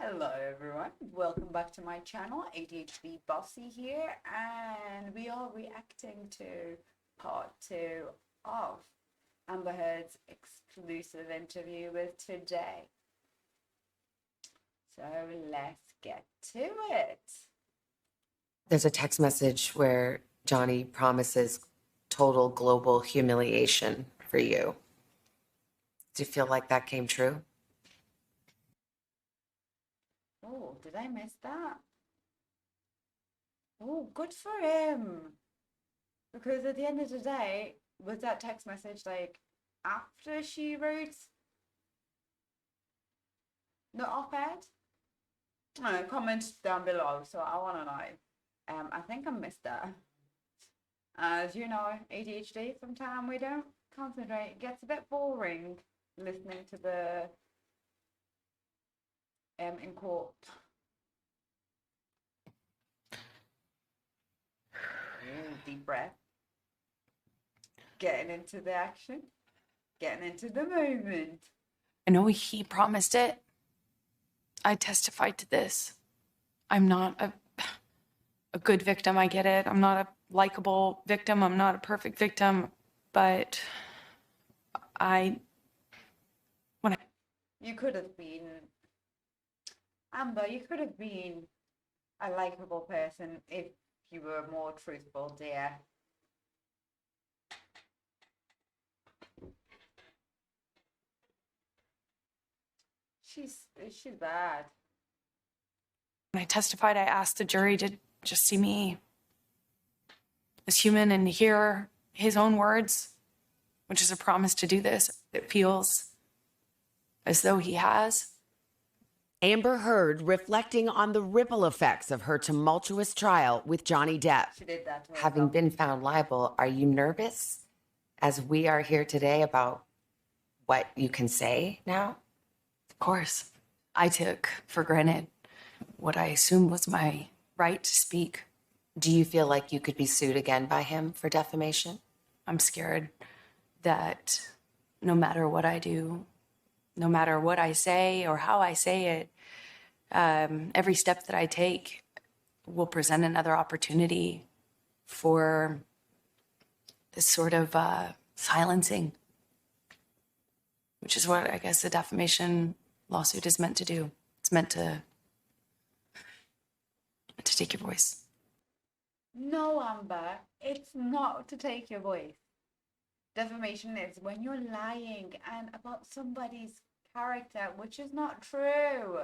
Hello everyone, welcome back to my channel. ADHD Bossy here, and we are reacting to part 2 of Amber Heard's exclusive interview with Today. So let's get to it. There's a text message where Johnny promises total global humiliation for you. Do you feel like that came true? Oh, did I miss that? Oh, good for him. Because at the end of the day, was that text message like after she wrote the op-ed? Comment down below, so I want to know. I think I missed that. As you know, ADHD, sometimes we don't concentrate. It gets a bit boring listening to the in court. Deep breath. Getting into the action. Getting into the moment. I know he promised it. I testified to this. I'm not a good victim, I get it. I'm not a likable victim. I'm not a perfect victim. But You could have been, Amber, you could have been a likable person if you were more truthful, dear. She's bad. When I testified, I asked the jury to just see me as human and hear his own words, which is a promise to do this. It feels as though he has. Amber Heard reflecting on the ripple effects of her tumultuous trial with Johnny Depp. She did that to herself. Having been found liable, are you nervous as we are here today about what you can say now? Of course, I took for granted what I assumed was my right to speak. Do you feel like you could be sued again by him for defamation? I'm scared that no matter what I do, no matter what I say or how I say it, every step that I take will present another opportunity for this sort of silencing, which is what I guess the defamation lawsuit is meant to do. It's meant to take your voice. No, Amber, it's not to take your voice. Defamation is when you're lying and about somebody's character, which is not true.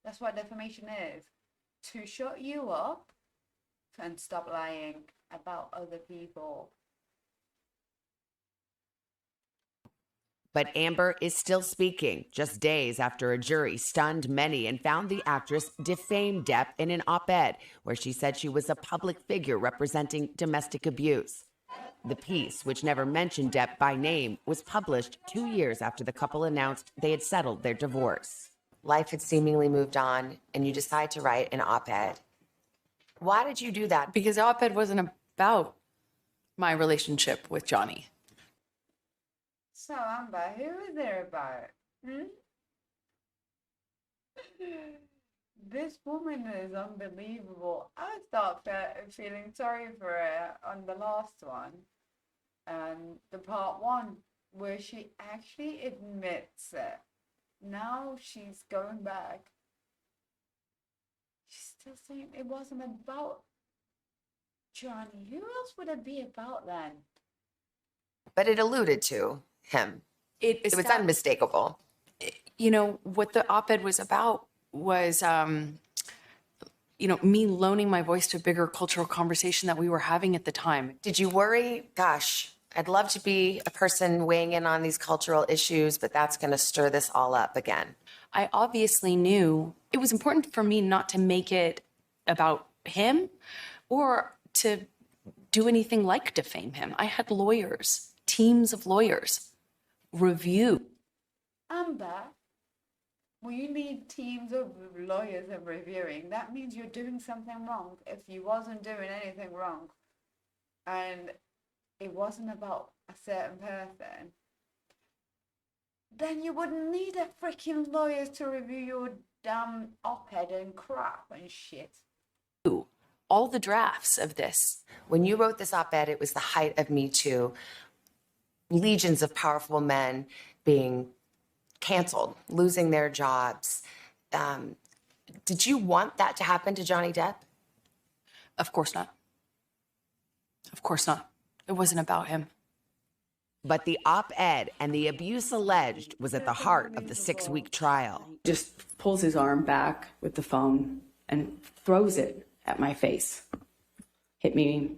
That's what defamation is. To shut you up and stop lying about other people. But Amber is still speaking just days after a jury stunned many and found the actress defamed Depp in an op-ed where she said she was a public figure representing domestic abuse. The piece, which never mentioned Depp by name, was published 2 years after the couple announced they had settled their divorce. Life had seemingly moved on, and you decide to write an op-ed. Why did you do that? Because the op-ed wasn't about my relationship with Johnny. So, Amber, who is there about? This woman is unbelievable. I start feeling sorry for her on the last one, and the part 1, where she actually admits it. Now she's going back. She's still saying it wasn't about Johnny. Who else would it be about then? But it alluded to him. It was unmistakable. You know, what the op-ed was about was, me loaning my voice to a bigger cultural conversation that we were having at the time. Did you worry? Gosh, I'd love to be a person weighing in on these cultural issues, but that's going to stir this all up again. I obviously knew it was important for me not to make it about him or to do anything like defame him. I had lawyers, teams of lawyers, review. Amber, when you need teams of lawyers and reviewing, that means you're doing something wrong. If you wasn't doing anything wrong and it wasn't about a certain person, then you wouldn't need a freaking lawyers to review your damn op-ed and crap and shit. All the drafts of this. When you wrote this op-ed, it was the height of Me Too. Legions of powerful men being canceled, losing their jobs. Did you want that to happen to Johnny Depp? Of course not. Of course not. It wasn't about him. But the op-ed and the abuse alleged was at the heart of the 6-week trial. Just pulls his arm back with the phone and throws it at my face. Hit me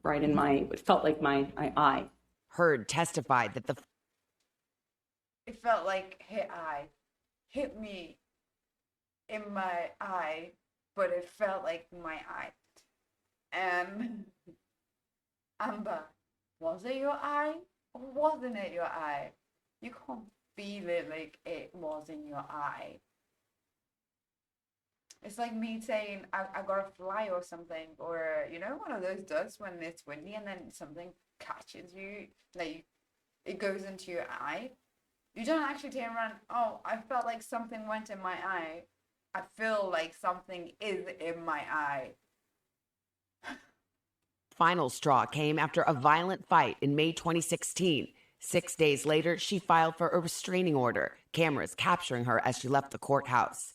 right in it felt like my eye. Heard testified that It felt like hit me in my eye, but it felt like my eye. And Amber, was it your eye or wasn't it your eye? You can't feel it like it was in your eye. It's like me saying I got a fly or something, or one of those does when it's windy and then something catches you, like it goes into your eye. You don't actually turn around, oh, I felt like something went in my eye. I feel like something is in my eye. final straw came after a violent fight in May 2016. 6 days later, she filed for a restraining order, cameras capturing her as she left the courthouse.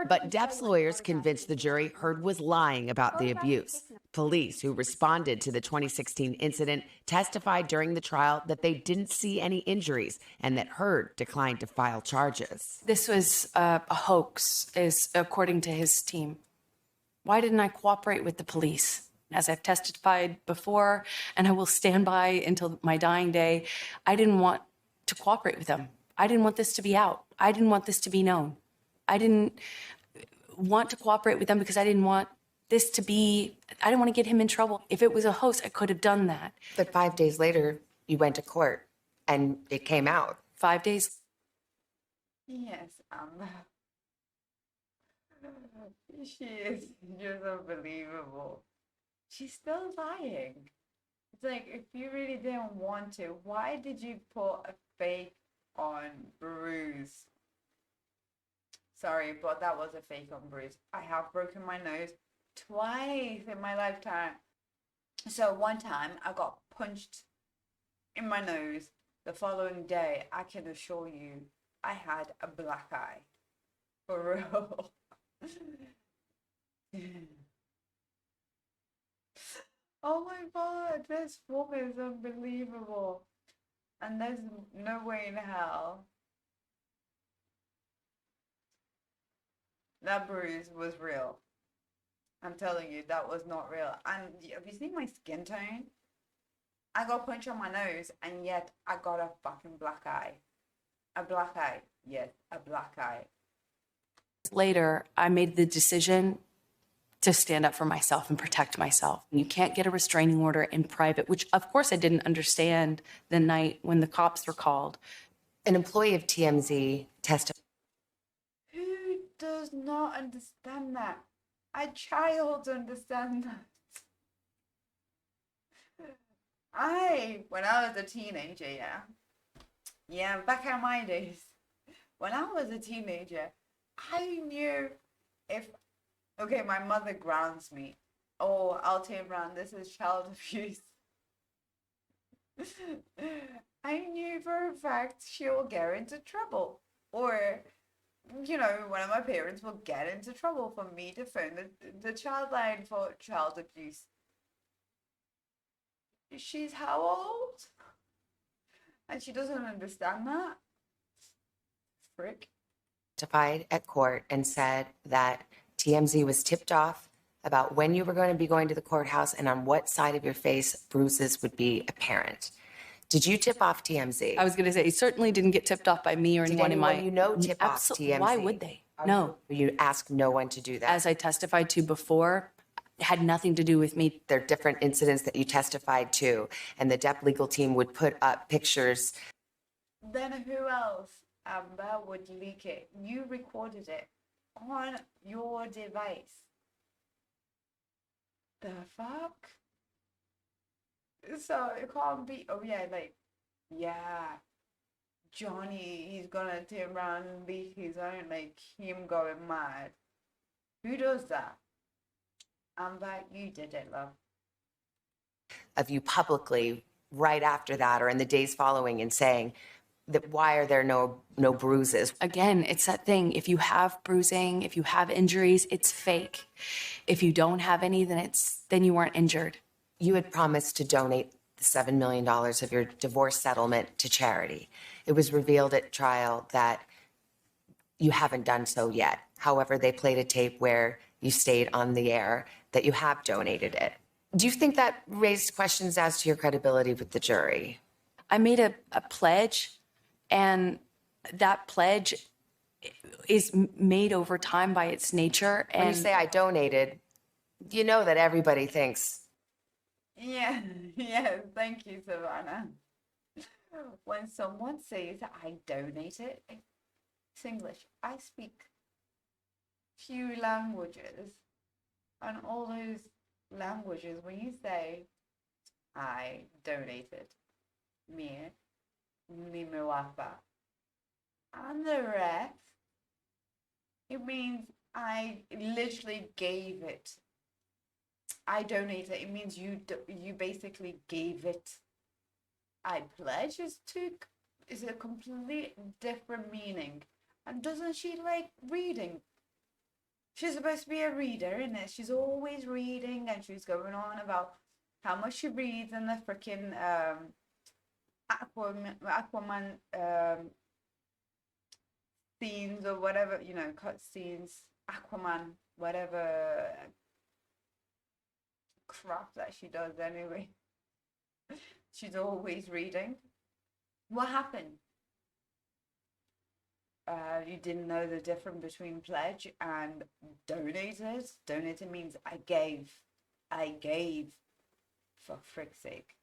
But Depp's lawyers convinced the jury Heard was lying about the abuse. Police who responded to the 2016 incident testified during the trial that they didn't see any injuries and that Heard declined to file charges. This was a hoax, according to his team. Why didn't I cooperate with the police? As I've testified before, and I will stand by until my dying day, I didn't want to cooperate with them. I didn't want this to be out. I didn't want this to be known. I didn't want to cooperate with them because I didn't want this to be, I didn't want to get him in trouble. If it was a hoax, I could have done that. But 5 days later, you went to court and it came out. 5 days. Yes, she is just unbelievable. She's still lying. It's like, if you really didn't want to, why did you put a fake on Bruce? Sorry, but that was a fake on Bruce. I have broken my nose twice in my lifetime. So one time I got punched in my nose. The following day, I can assure you, I had a black eye. For real. Oh my God, this woman is unbelievable. And there's no way in hell that bruise was real. I'm telling you, that was not real. And have you seen my skin tone? I got punched on my nose, and yet I got a fucking black eye. A black eye. Yes, a black eye. Later, I made the decision to stand up for myself and protect myself. You can't get a restraining order in private, which of course I didn't understand the night when the cops were called. An employee of TMZ testified. Who does not understand that? A child understands that. When I was a teenager, back in my days, when I was a teenager, I knew if, okay, my mother grounds me, oh, I'll turn around, this is child abuse. I knew for a fact she will get into trouble. Or, one of my parents will get into trouble for me to phone the child line for child abuse. She's how old? And she doesn't understand that? Frick. Testified at court and said that TMZ was tipped off about when you were going to be going to the courthouse and on what side of your face bruises would be apparent. Did you tip off TMZ? I was going to say, it certainly didn't get tipped off by me or Did anyone in my... anyone tip off TMZ? Why would they? No. You asked no one to do that. As I testified to before, it had nothing to do with me. There are different incidents that you testified to, and the Depp legal team would put up pictures. Then who else, Amber, would leak it? You recorded it on your device. The fuck? So it can't be, Johnny, he's gonna turn around and beat his own, like him going mad. Who does that? Amber, you did it, love. Of you publicly right after that or in the days following and saying that why are there no bruises? Again, it's that thing. If you have bruising, if you have injuries, it's fake. If you don't have any, then you weren't injured. You had promised to donate the $7 million of your divorce settlement to charity. It was revealed at trial that you haven't done so yet. However, they played a tape where you stayed on the air that you have donated it. Do you think that raised questions as to your credibility with the jury? I made a pledge, and that pledge is made over time by its nature. When you And say I donated, you know that everybody thinks, Yeah, yeah, thank you, Savannah. When someone says I donate it, it's English. I speak few languages, and all those languages, when you say I donated, me, Mimiwapa, and the rest, it means I literally gave it. I donate it. It means you basically gave it. I pledge is a complete different meaning. And doesn't she like reading? She's supposed to be a reader, isn't it? She's always reading, and she's going on about how much she reads in the freaking Aquaman scenes or whatever, cut scenes, Aquaman, whatever crap that she does anyway. She's always reading. What happened? You didn't know the difference between pledge and donated. Donated means I gave. For frick's sake.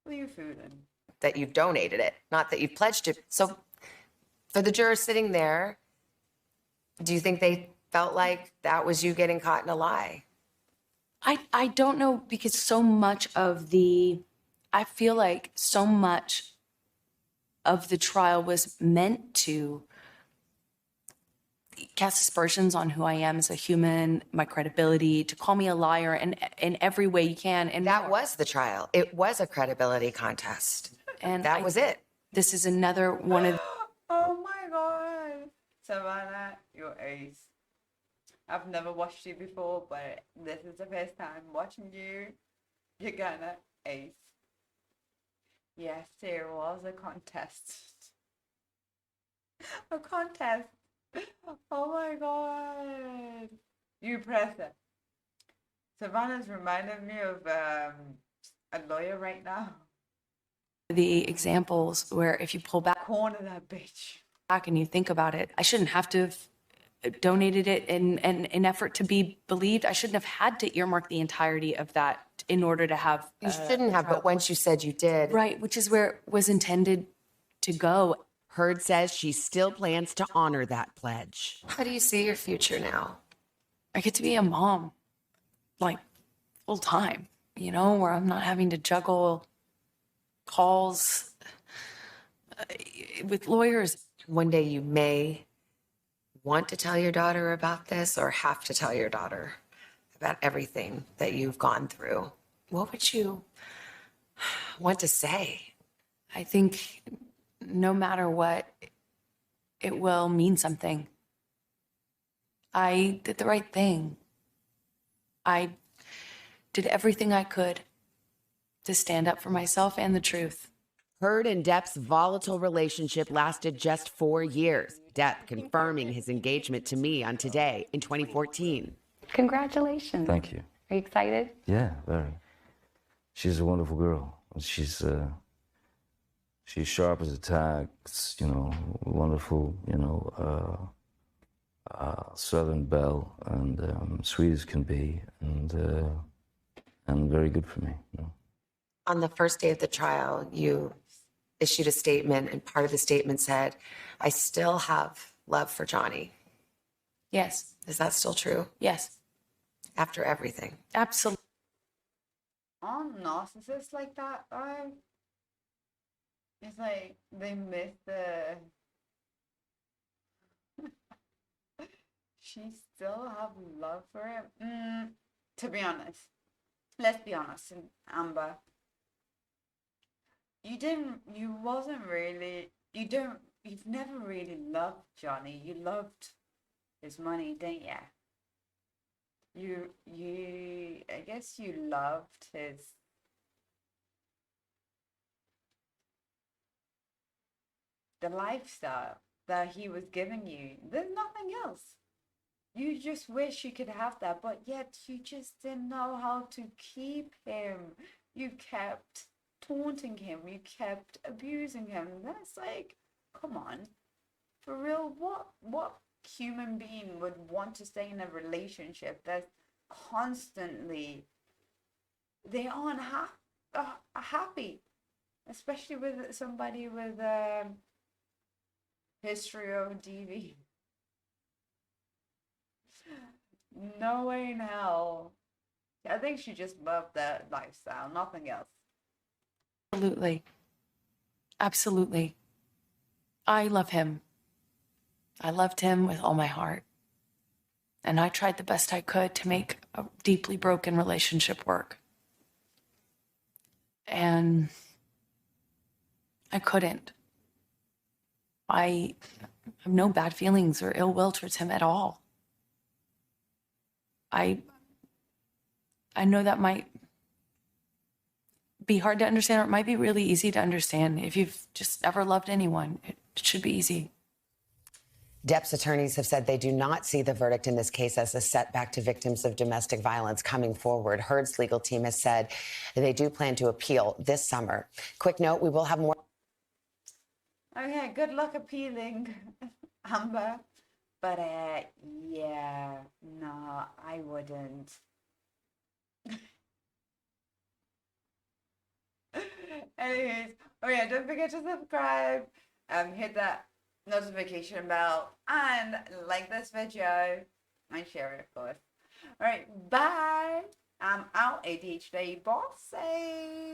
What are you fooling? that you've donated it, not that you've pledged it. So for the jurors sitting there, do you think they felt like that was you getting caught in a lie? I don't know, because I feel like so much of the trial was meant to cast aspersions on who I am as a human, my credibility, to call me a liar in every way you can. And That more. was the trial. It was a credibility contest. And That was it. This is another one of Oh my god. Savannah, you're ace. I've never watched you before, but this is the first time watching you. You're gonna ace. Yes, there was a contest. A contest. Oh my god. You press it. Savannah's reminded me of a lawyer right now. the examples where if you pull back Corner that bitch. and you think about it, I shouldn't have to have donated it in an effort to be believed. I shouldn't have had to earmark the entirety of that in order to have. You shouldn't have, but once you said you did. Right, which is where it was intended to go. Heard says she still plans to honor that pledge. How do you see your future now? I get to be a mom, like full time, where I'm not having to juggle calls with lawyers. One day you may want to tell your daughter about this or have to tell your daughter about everything that you've gone through. What would you want to say? I think no matter what, it will mean something. I did the right thing. I did everything I could to stand up for myself and the truth. Heard and Depp's volatile relationship lasted just 4 years. Depp confirming his engagement to me on Today in 2014. Congratulations. Thank you. Are you excited? Yeah, very. She's a wonderful girl. She's sharp as a tack. Wonderful. Southern belle and sweet as can be, and very good for me. On the first day of the trial, you issued a statement, and part of the statement said, I still have love for Johnny. Yes, Is that still true? yes, After everything? absolutely. I'm narcissists like that. It's like they miss the. She still have love for him. To be honest, let's be honest, Amber. You've never really loved Johnny. You loved his money, didn't ya? I guess you loved the lifestyle that he was giving you. There's nothing else. You just wish you could have that, but yet you just didn't know how to keep him. You kept taunting him, you kept abusing him. That's like, come on. For real, what human being would want to stay in a relationship that's constantly they aren't happy, especially with somebody with a history of DV? No way in hell. I think she just loved that lifestyle, nothing else. Absolutely. Absolutely. I love him. I loved him with all my heart. And I tried the best I could to make a deeply broken relationship work. And I couldn't. I have no bad feelings or ill will towards him at all. I know that might be hard to understand, or it might be really easy to understand. If you've just ever loved anyone, it should be easy. Depp's attorneys have said they do not see the verdict in this case as a setback to victims of domestic violence coming forward. Heard's legal team has said they do plan to appeal this summer. Quick note, we will have more. Okay, good luck appealing, Amber. But yeah, no, I wouldn't. Anyways, oh yeah, don't forget to subscribe, hit that notification bell, and like this video, and share it, of course. All right, bye. I'm out, ADHD bossy.